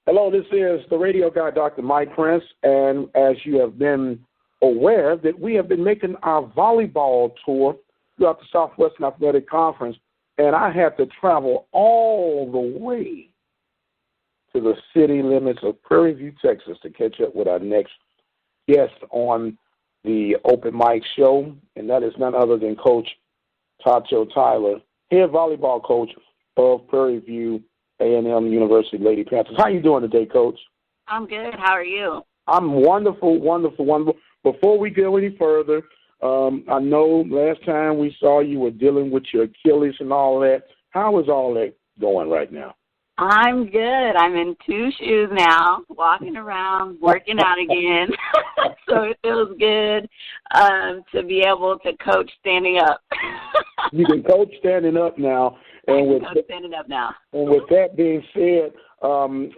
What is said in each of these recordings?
Hello, this is the radio guy, Dr. Mike Prince, and as you have been aware that we have been making our volleyball tour throughout the Southwestern Athletic Conference, and I had to travel all the way to the city limits of Prairie View, Texas, to catch up with our next guest on the Open Mic Show, and that is none other than Coach Tacho Tyler, head volleyball coach of Prairie View A&M University Lady Panthers. How you doing today, Coach? I'm good. How are you? I'm wonderful, wonderful, wonderful. Before we go any further, I know last time we saw you were dealing with your Achilles and all that. How is all that going right now? I'm good. I'm in two shoes now, walking around, working out again. So it feels good to be able to coach standing up. You can coach standing up now. And with that being said,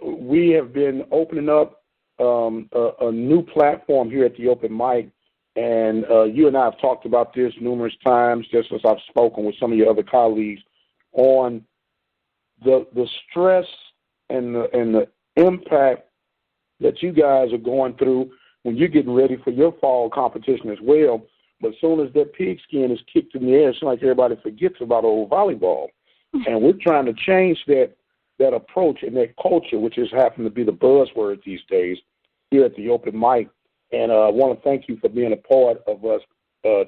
we have been opening up a new platform here at the Open Mic, and you and I have talked about this numerous times, just as I've spoken with some of your other colleagues, on the stress and the impact that you guys are going through when you're getting ready for your fall competition as well. But as soon as that pigskin is kicked in the air, it's like everybody forgets about old volleyball. And we're trying to change that approach and that culture, which has happened to be the buzzword these days here at the Open Mic. And I want to thank you for being a part of us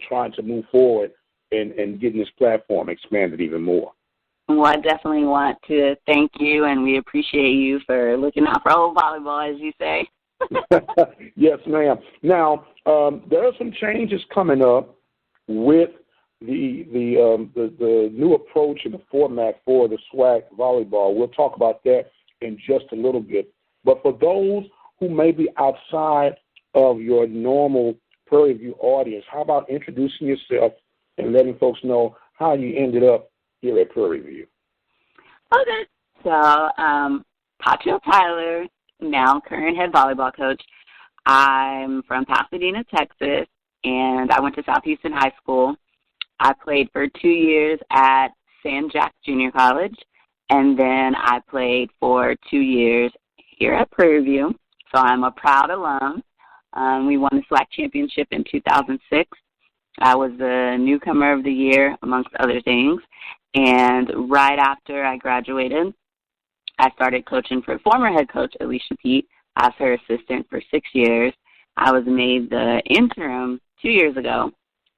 trying to move forward and getting this platform expanded even more. Well, I definitely want to thank you, and we appreciate you for looking out for old volleyball, as you say. Yes, ma'am. Now, there are some changes coming up with the new approach and the format for the SWAC volleyball. We'll talk about that in just a little bit. But for those who may be outside of your normal Prairie View audience, how about introducing yourself and letting folks know how you ended up here at Prairie View? Okay. So, Tacho Tyler, now current head volleyball coach. I'm from Pasadena, Texas, and I went to South Houston High School. I played for 2 years at San Jac Junior College, and then I played for 2 years here at Prairie View. So I'm a proud alum. We won the SWAC championship in 2006. I was the newcomer of the year, amongst other things. And right after I graduated, I started coaching for former head coach Alicia Pete as her assistant for 6 years. I was made the interim 2 years ago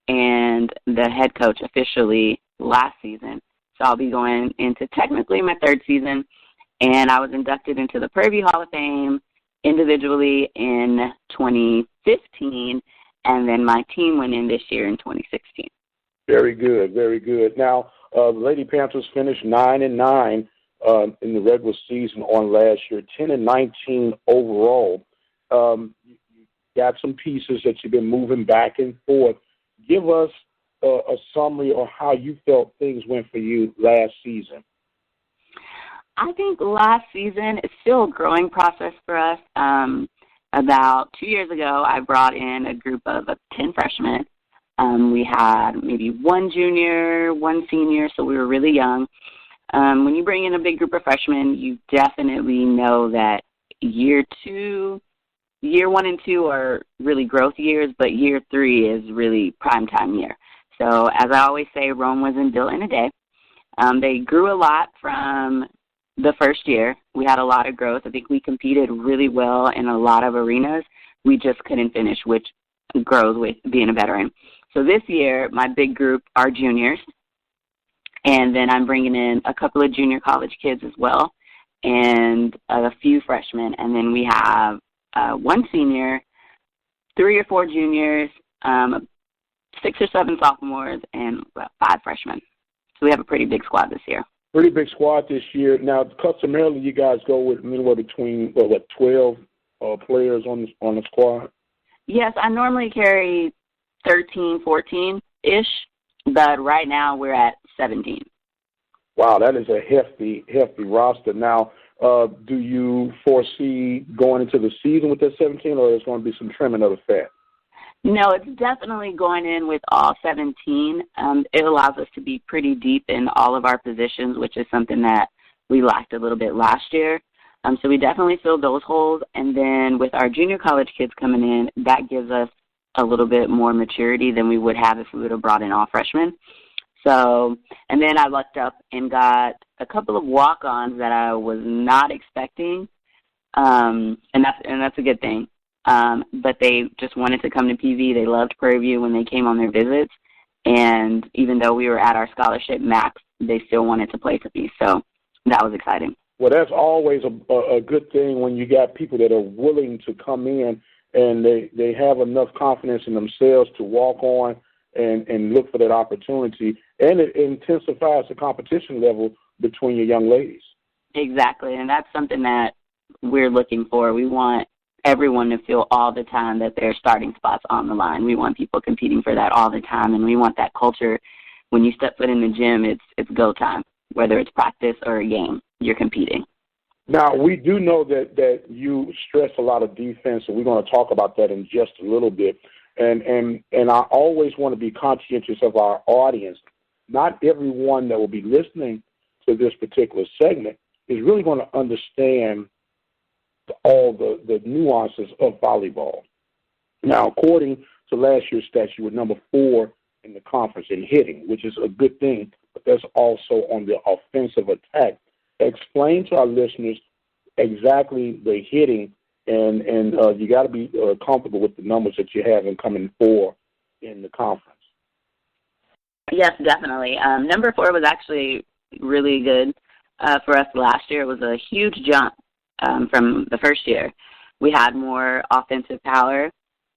and the head coach officially last season. So I'll be going into technically my third season, and I was inducted into the Prairie View Hall of Fame individually in 2015, and then my team went in this year in 2016. Very good, very good. Now, the Lady Panthers finished 9-9 in the regular season on last year, 10-19 overall. You got some pieces that you've been moving back and forth. Give us a summary of how you felt things went for you last season. I think last season is still a growing process for us. About 2 years ago, I brought in a group of 10 freshmen. We had maybe one junior, one senior, so we were really young. When you bring in a big group of freshmen, you definitely know that year 1 and 2 are really growth years, but year 3 is really prime time year. So as I always say, Rome wasn't built in a day. They grew a lot from the first year. We had a lot of growth. I think we competed really well in a lot of arenas. We just couldn't finish, which grows with being a veteran. So this year, my big group are juniors, and then I'm bringing in a couple of junior college kids as well, and a few freshmen, and then we have one senior, 3 or 4 juniors, 6 or 7 sophomores, and 5 freshmen. So we have a pretty big squad this year. Pretty big squad this year. Now, customarily, you guys go with anywhere between 12 players on the squad? Yes, I normally carry 13, 14-ish, but right now we're at 17. Wow, that is a hefty roster. Now, do you foresee going into the season with that 17, or is going to be some trimming of the fat? No, it's definitely going in with all 17. It allows us to be pretty deep in all of our positions, which is something that we lacked a little bit last year. So we definitely filled those holes. And then with our junior college kids coming in, that gives us a little bit more maturity than we would have if we would have brought in all freshmen. So, and then I lucked up and got a couple of walk-ons that I was not expecting, and that's a good thing. But they just wanted to come to PV. They loved Prairie View when they came on their visits, and even though we were at our scholarship max, they still wanted to play for me. So that was exciting. Well, that's always a good thing when you got people that are willing to come in and they have enough confidence in themselves to walk on and look for that opportunity, and it intensifies the competition level between your young ladies. Exactly, and that's something that we're looking for. We want everyone to feel all the time that their starting spot's on the line. We want people competing for that all the time, and we want that culture. When you step foot in the gym, it's go time, whether it's practice or a game, you're competing. Now, we do know that you stress a lot of defense, and we're going to talk about that in just a little bit. And I always want to be conscientious of our audience. Not everyone that will be listening to this particular segment is really going to understand all the nuances of volleyball. Now, according to last year's stats, you were number 4 in the conference in hitting, which is a good thing, but that's also on the offensive attack. Explain to our listeners exactly the hitting, and you got to be comfortable with the numbers that you have in coming 4 in the conference. Yes, definitely. Number 4 was actually really good for us last year. It was a huge jump from the first year. We had more offensive power,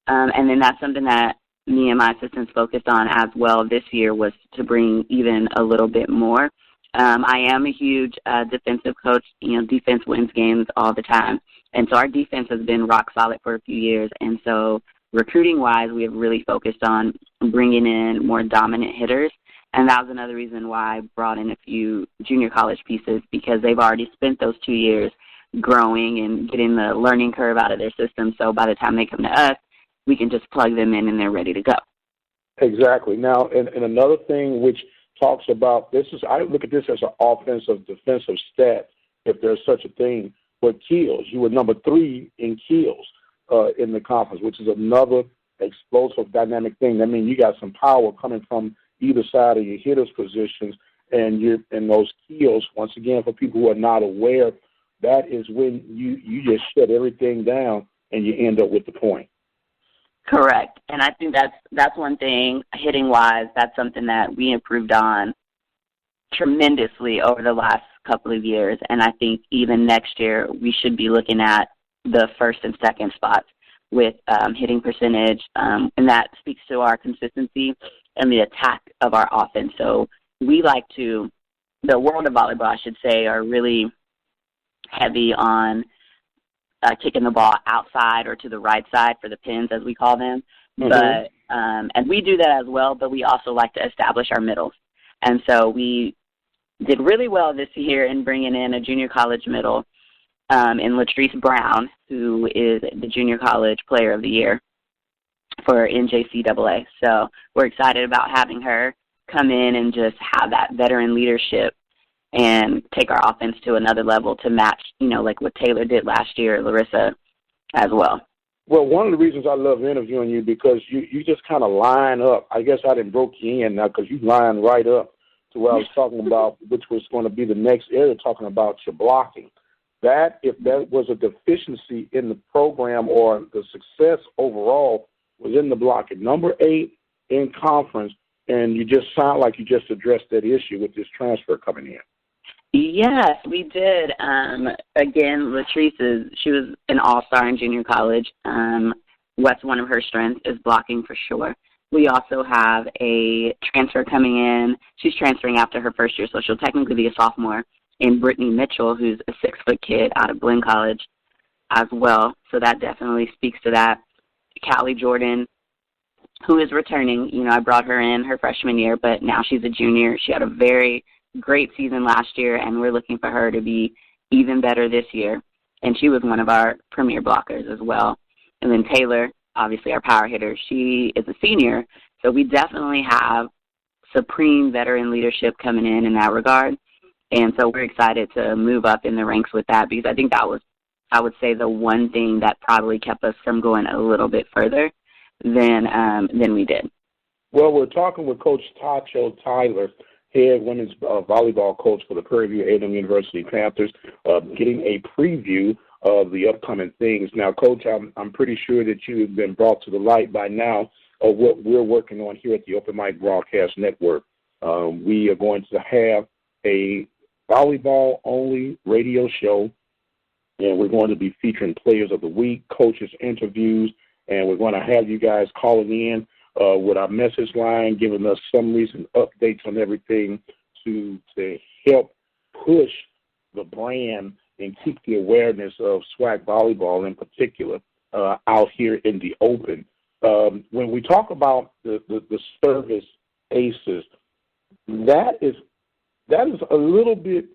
and then that's something that me and my assistants focused on as well this year, was to bring even a little bit more. I am a huge defensive coach. You know, defense wins games all the time. And so our defense has been rock solid for a few years. And so recruiting-wise, we have really focused on bringing in more dominant hitters. And that was another reason why I brought in a few junior college pieces, because they've already spent those 2 years growing and getting the learning curve out of their system. So by the time they come to us, we can just plug them in and they're ready to go. Exactly. Now, and another thing which talks about this is, I look at this as an offensive defensive stat, if there's such a thing, but kills. You were number 3 in kills in the conference, which is another explosive dynamic thing. That means you got some power coming from either side of your hitters' positions, and you're in those kills. Once again, for people who are not aware, that is when you just shut everything down and you end up with the point. Correct. And I think that's one thing, hitting-wise, that's something that we improved on tremendously over the last couple of years. And I think even next year we should be looking at the first and second spots with hitting percentage, and that speaks to our consistency and the attack of our offense. So we like to, the world of volleyball, I should say, are really heavy on kicking the ball outside or to the right side for the pins, as we call them. Mm-hmm. But and we do that as well, but we also like to establish our middles. And so we did really well this year in bringing in a junior college middle in Latrice Brown, who is the junior college player of the year for NJCAA. So we're excited about having her come in and just have that veteran leadership and take our offense to another level to match, you know, like what Taylor did last year, Larissa as well. Well, one of the reasons I love interviewing you, because you just kind of line up. I guess I didn't broke you in now, because you line right up to what I was talking about, which was going to be the next area, talking about your blocking. That, if that was a deficiency in the program or the success overall, was in the blocking. Number 8 in conference, and you just sound like you just addressed that issue with this transfer coming in. Yes, we did. Again, Latrice, she was an all-star in junior college. What's one of her strengths is blocking for sure. We also have a transfer coming in. She's transferring after her first year, so she'll technically be a sophomore, in Brittany Mitchell, who's a 6-foot kid out of Blinn College as well. So that definitely speaks to that. Callie Jordan, who is returning. You know, I brought her in her freshman year, but now she's a junior. She had a very great season last year, and we're looking for her to be even better this year. And she was one of our premier blockers as well. And then Taylor, obviously our power hitter, she is a senior. So we definitely have supreme veteran leadership coming in that regard. And so we're excited to move up in the ranks with that, because I think that was, I would say, the one thing that probably kept us from going a little bit further than we did. Well, we're talking with Coach Tacho Tyler, head women's volleyball coach for the Prairie View A&M University Panthers, getting a preview of the upcoming things. Now, Coach, I'm pretty sure that you have been brought to the light by now of what we're working on here at the Open Mic Broadcast Network. We are going to have a volleyball-only radio show, and we're going to be featuring players of the week, coaches' interviews, and we're going to have you guys calling in with our message line, giving us some recent updates on everything to help push the brand and keep the awareness of SWAC volleyball in particular out here in the open. When we talk about the service aces, that is a little bit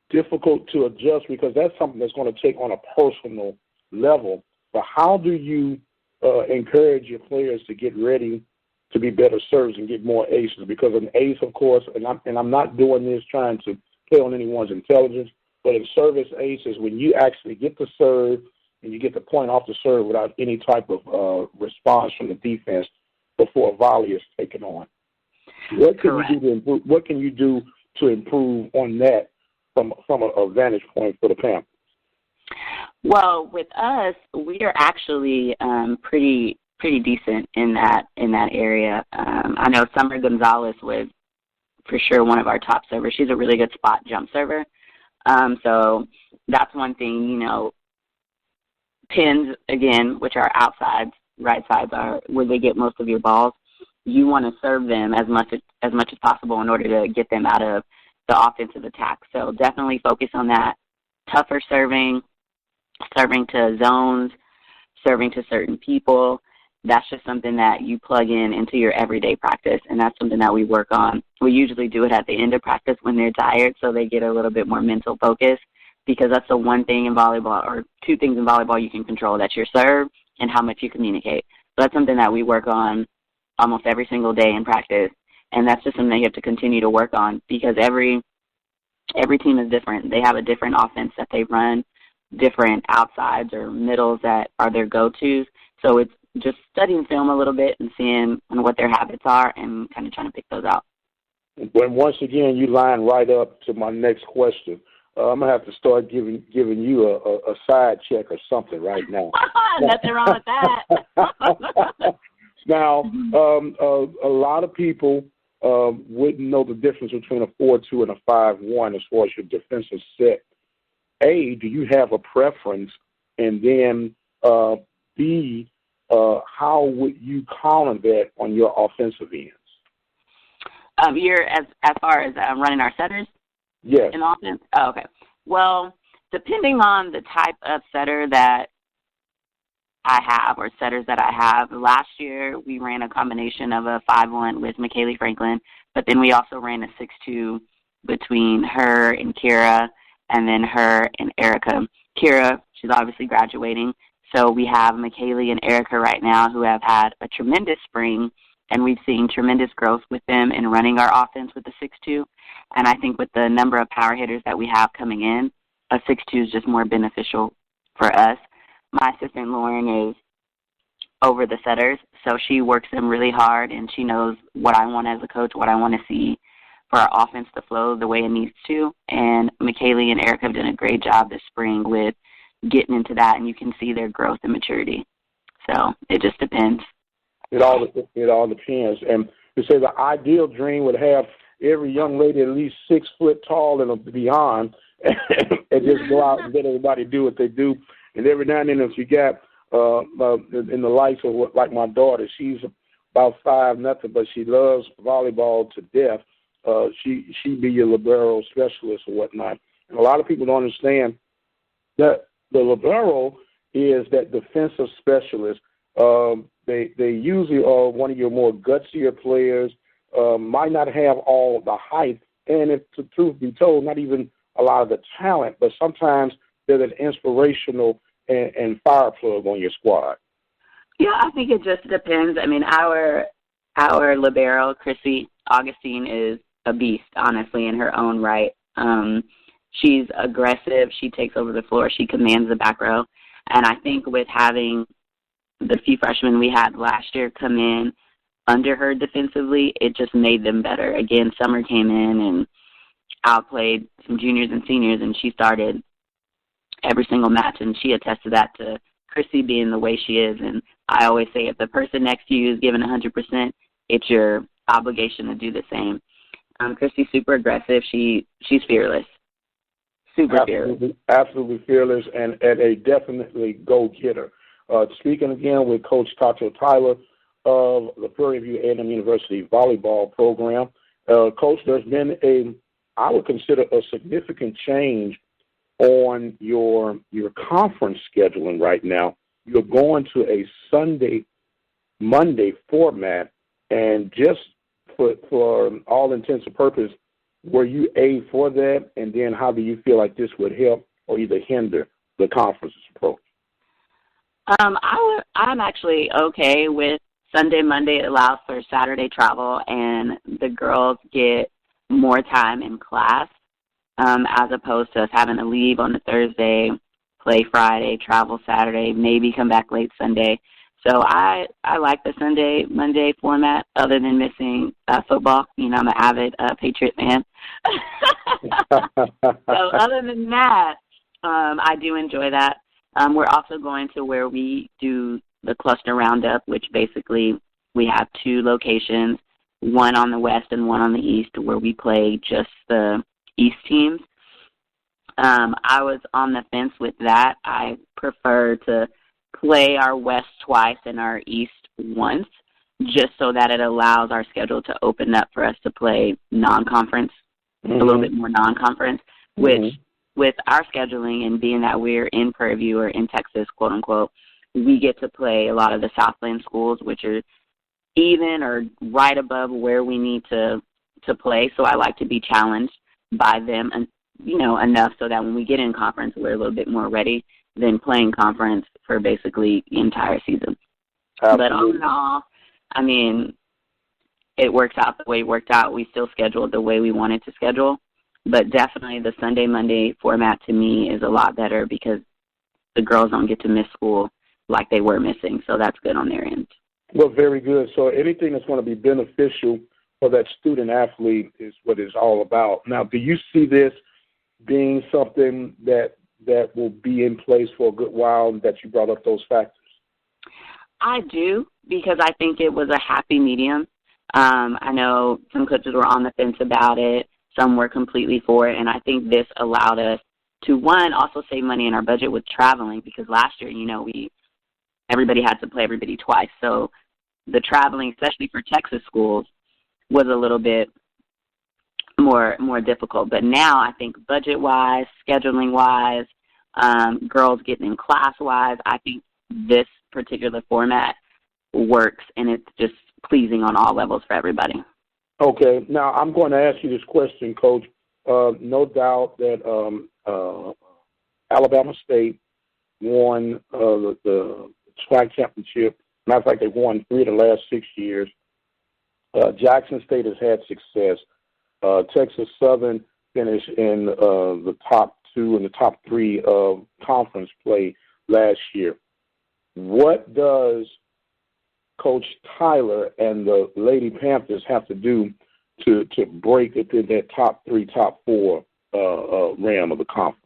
difficult to adjust, because that's something that's going to take on a personal level. But how do you encourage your players to get ready to be better servers and get more aces? Because an ace, of course, and I'm not doing this trying to play on anyone's intelligence, but in service aces, when you actually get the serve and you get the point off the serve without any type of response from the defense before a volley is taken on. What can you do to improve? What can you do to improve on that from a vantage point for the Panthers? Well, with us, we are actually pretty decent in that area. I know Summer Gonzalez was for sure one of our top servers. She's a really good spot jump server. So that's one thing, you know. Pins, again, which are outsides, right sides are where they get most of your balls. You want to serve them as much as possible in order to get them out of the offensive attack. So definitely focus on that. Tougher serving to zones, serving to certain people. That's just something that you plug into your everyday practice, and that's something that we work on. We usually do it at the end of practice when they're tired, so they get a little bit more mental focus, because that's the one thing in volleyball, or two things in volleyball you can control. That's your serve and how much you communicate. So that's something that we work on almost every single day in practice, and that's just something you have to continue to work on, because every team is different. They have a different offense that they run, different outsides or middles that are their go-tos. So it's just studying film a little bit and seeing what their habits are and kind of trying to pick those out. When once again you line right up to my next question. I'm going to have to start giving you a side check or something right now. Nothing wrong with that. Now, a lot of people wouldn't know the difference between a 4-2 and a 5-1 as far as your defensive set. A, do you have a preference? And then B, how would you counter that on your offensive ends? You're as far as running our setters? Yes. In offense? Oh, okay. Well, depending on the type of setter that I have, or setters that I have, last year we ran a combination of a 5-1 with McKaylee Franklin, but then we also ran a 6-2 between her and Kira, and then her and Erica. Kira, she's obviously graduating, so we have McKaylee and Erica right now who have had a tremendous spring, and we've seen tremendous growth with them in running our offense with the 6-2. And I think with the number of power hitters that we have coming in, a 6-2 is just more beneficial for us. My assistant, Lauren, is over the setters, so she works them really hard, and she knows what I want as a coach, what I want to see for our offense to flow the way it needs to. And McKaylee and Erica have done a great job this spring with getting into that, and you can see their growth and maturity. So it just depends. It all depends. And to say the ideal dream would have every young lady at least 6 foot tall and beyond, and just go out and let everybody do what they do. And every now and then, if you got in the likes of like my daughter, she's about 5'0", but she loves volleyball to death. She be your libero specialist or whatnot. And a lot of people don't understand that the libero is that defensive specialist. They usually are one of your more gutsier players, might not have all the height, and if the truth be told, not even a lot of the talent, but sometimes they're an inspirational and fire plug on your squad. Yeah, I think it just depends. I mean, our libero, Chrissy Augustine, is a beast, honestly, in her own right. She's aggressive. She takes over the floor. She commands the back row. And I think with having the few freshmen we had last year come in under her defensively, it just made them better. Again, Summer came in and outplayed some juniors and seniors, and she started every single match, and she attested that to Chrissy being the way she is. And I always say if the person next to you is giving 100%, it's your obligation to do the same. Chrissy's super aggressive. She's fearless. Fearless. Absolutely fearless and a definitely go-getter. Speaking again with Coach Tacho Tyler of the Prairie View A&M University volleyball program. Coach, there's been I would consider a significant change on your conference scheduling right now. You're going to a Sunday-Monday format, and just for all intents and purposes, were you A for that, and then how do you feel like this would help or either hinder the conference's approach? I'm actually okay with Sunday, Monday. It allows for Saturday travel, and the girls get more time in class as opposed to us having to leave on a Thursday, play Friday, travel Saturday, maybe come back late Sunday. So I like the Sunday, Monday format other than missing football. You know, I'm an avid Patriot fan. So other than that, I do enjoy that. We're also going to where we do the cluster roundup, which basically we have two locations, one on the west and one on the east, where we play just the east teams. I was on the fence with that. I prefer to play our west twice and our east once, just so that it allows our schedule to open up for us to play non-conference, a little bit more non-conference, which with our scheduling and being that we're in Prairie View or in Texas, quote unquote, we get to play a lot of the Southland schools, which are even or right above where we need to play. So I like to be challenged by them, and enough so that when we get in conference, we're a little bit more ready than playing conference for basically the entire season. Absolutely. But all in all, I mean, it works out the way it worked out. We still scheduled the way we wanted to schedule, but definitely the Sunday, Monday format to me is a lot better because the girls don't get to miss school like they were missing, so that's good on their end. Well, very good. So anything that's going to be beneficial for that student athlete is what it's all about. Now, do you see this being something that will be in place for a good while, that you brought up those factors? I do, because I think it was a happy medium. I know some coaches were on the fence about it. Some were completely for it, and I think this allowed us to, one, also save money in our budget with traveling, because last year, everybody had to play everybody twice. So the traveling, especially for Texas schools, was a little bit more difficult. But now I think budget-wise, scheduling-wise, girls getting in class-wise, I think this particular format works, and it's just pleasing on all levels for everybody. Okay. Now, I'm going to ask you this question, Coach. No doubt that Alabama State won the SWAC championship. Matter of fact, they've won 3 of the last 6 years. Jackson State has had success. Texas Southern finished in the top 2 and the top 3 of conference play last year. What does Coach Tyler and the Lady Panthers have to do to break into that top 3, top 4 realm of the conference?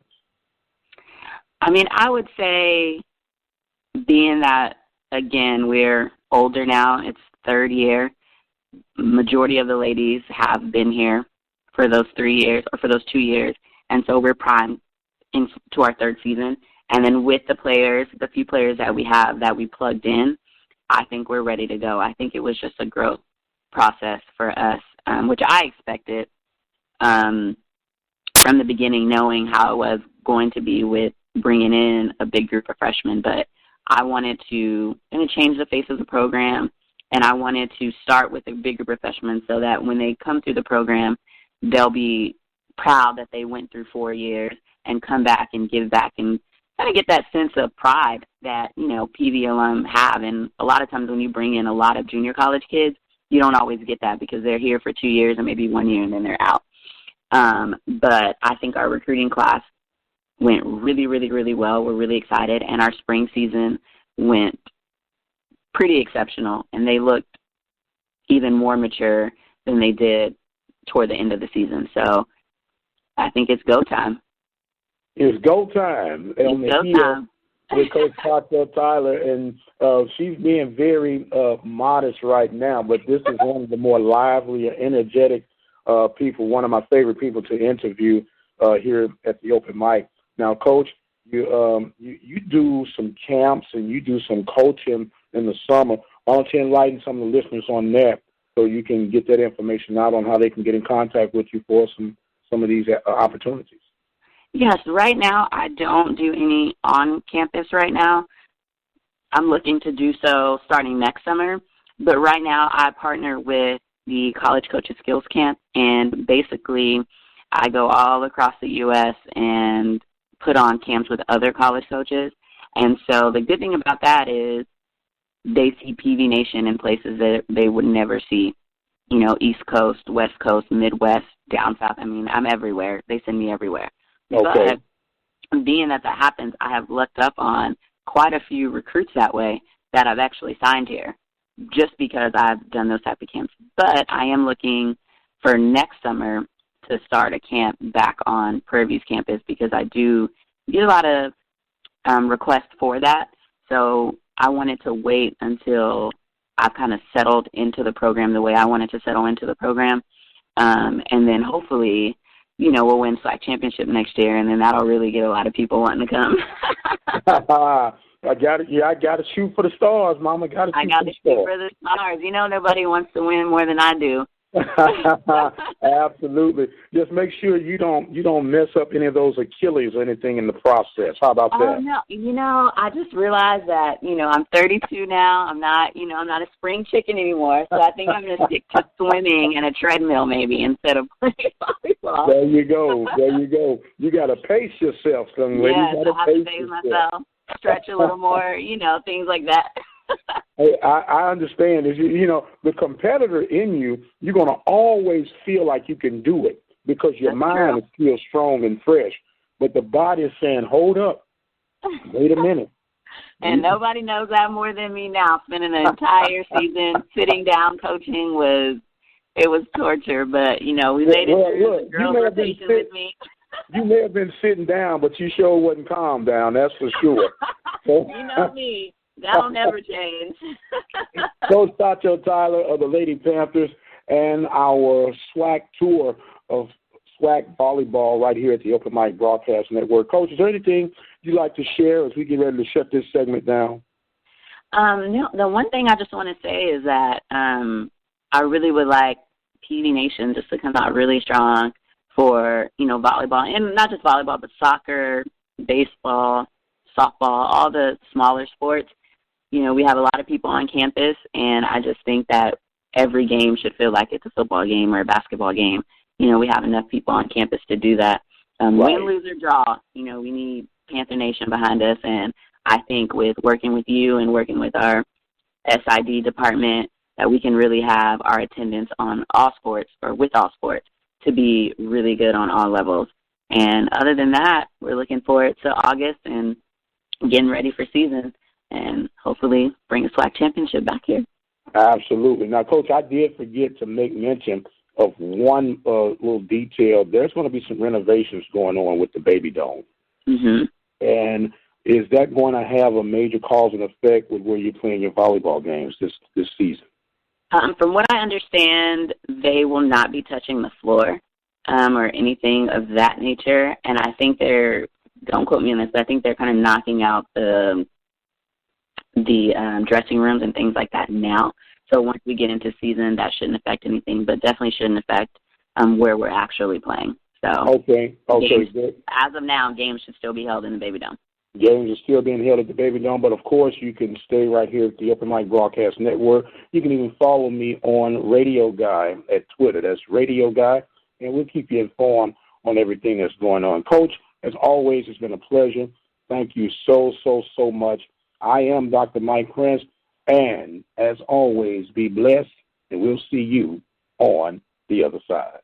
I mean, I would say, being that, again, we're older now, it's third year, majority of the ladies have been here for those 3 years or for those 2 years, and so we're primed into our third season. And then with the players, the few players that we have that we plugged in, I think we're ready to go. I think it was just a growth process for us, which I expected from the beginning, knowing how it was going to be with bringing in a big group of freshmen. But I wanted to change the face of the program, and I wanted to start with a big group of freshmen so that when they come through the program, they'll be proud that they went through 4 years and come back and give back and kind of get that sense of pride that, PV alum have. And a lot of times when you bring in a lot of junior college kids, you don't always get that because they're here for 2 years or maybe 1 year and then they're out. But I think our recruiting class went really, really, really well. We're really excited. And our spring season went pretty exceptional. And they looked even more mature than they did toward the end of the season. So I think it's go time. It's go time. It's go time. With Coach Tacho Tyler, and she's being very modest right now, but this is one of the more lively, energetic people, one of my favorite people to interview here at the open mic. Now, Coach, you do some camps and you do some coaching in the summer. Why don't you enlighten some of the listeners on that so you can get that information out on how they can get in contact with you for some of these opportunities? Yes, right now I don't do any on campus right now. I'm looking to do so starting next summer. But right now I partner with the College Coaches Skills Camp, and basically I go all across the U.S. and put on camps with other college coaches. And so the good thing about that is they see PV Nation in places that they would never see, East Coast, West Coast, Midwest, down South. I mean, I'm everywhere. They send me everywhere. Okay. But being that happens, I have looked up on quite a few recruits that way that I've actually signed here just because I've done those type of camps. But I am looking for next summer to start a camp back on Prairie View's campus because I do get a lot of requests for that. So I wanted to wait until I've kind of settled into the program the way I wanted to settle into the program. And then hopefully, we'll win SWAC championship next year, and then that'll really get a lot of people wanting to come. I got to shoot for the stars, Mama. I got to shoot for the stars. Nobody wants to win more than I do. Absolutely. Just make sure you don't mess up any of those Achilles or anything in the process. How about that? No. I just realized that, I'm 32 now. I'm not a spring chicken anymore. So I think I'm going to stick to swimming and a treadmill maybe instead of playing volleyball. There you go. You got to pace yourself, young lady. Yes, I have to pace myself, stretch a little more, things like that. Hey, I understand. The competitor in you, you're going to always feel like you can do it because your mind is still strong and fresh. But the body is saying, hold up, wait a minute. And nobody knows that more than me now. Spending an entire season sitting down coaching was torture. But, we made it through. The girls were patient with me. You may have been sitting down, but you sure wasn't calm down, that's for sure. You know me. That'll never change. Coach Tacho Tyler of the Lady Panthers and our SWAC tour of SWAC volleyball right here at the Open Mic Broadcast Network. Coach, is there anything you'd like to share as we get ready to shut this segment down? No, the one thing I just want to say is that I really would like PV Nation just to come out really strong for, volleyball, and not just volleyball, but soccer, baseball, softball, all the smaller sports. We have a lot of people on campus, and I just think that every game should feel like it's a football game or a basketball game. We have enough people on campus to do that. Win, lose, or draw, we need Panther Nation behind us, and I think with working with you and working with our SID department that we can really have our attendance on all sports or with all sports to be really good on all levels. And other than that, we're looking forward to August and getting ready for season and hopefully bring a SWAC championship back here. Absolutely. Now, Coach, I did forget to make mention of one little detail. There's going to be some renovations going on with the Baby Dome. Mm-hmm. And is that going to have a major cause and effect with where you're playing your volleyball games this season? From what I understand, they will not be touching the floor or anything of that nature. And I think don't quote me on this, but I think they're kind of knocking out the dressing rooms and things like that now. So once we get into season, that shouldn't affect anything, but definitely shouldn't affect where we're actually playing. So okay, good. As of now, games should still be held in the Baby Dome. Games are still being held at the Baby Dome, but of course you can stay right here at the Open Mic Broadcast Network. You can even follow me on Radio Guy at Twitter. That's Radio Guy, and we'll keep you informed on everything that's going on. Coach, as always, it's been a pleasure. Thank you so much. I am Dr. Mike Prince, and as always, be blessed, and we'll see you on the other side.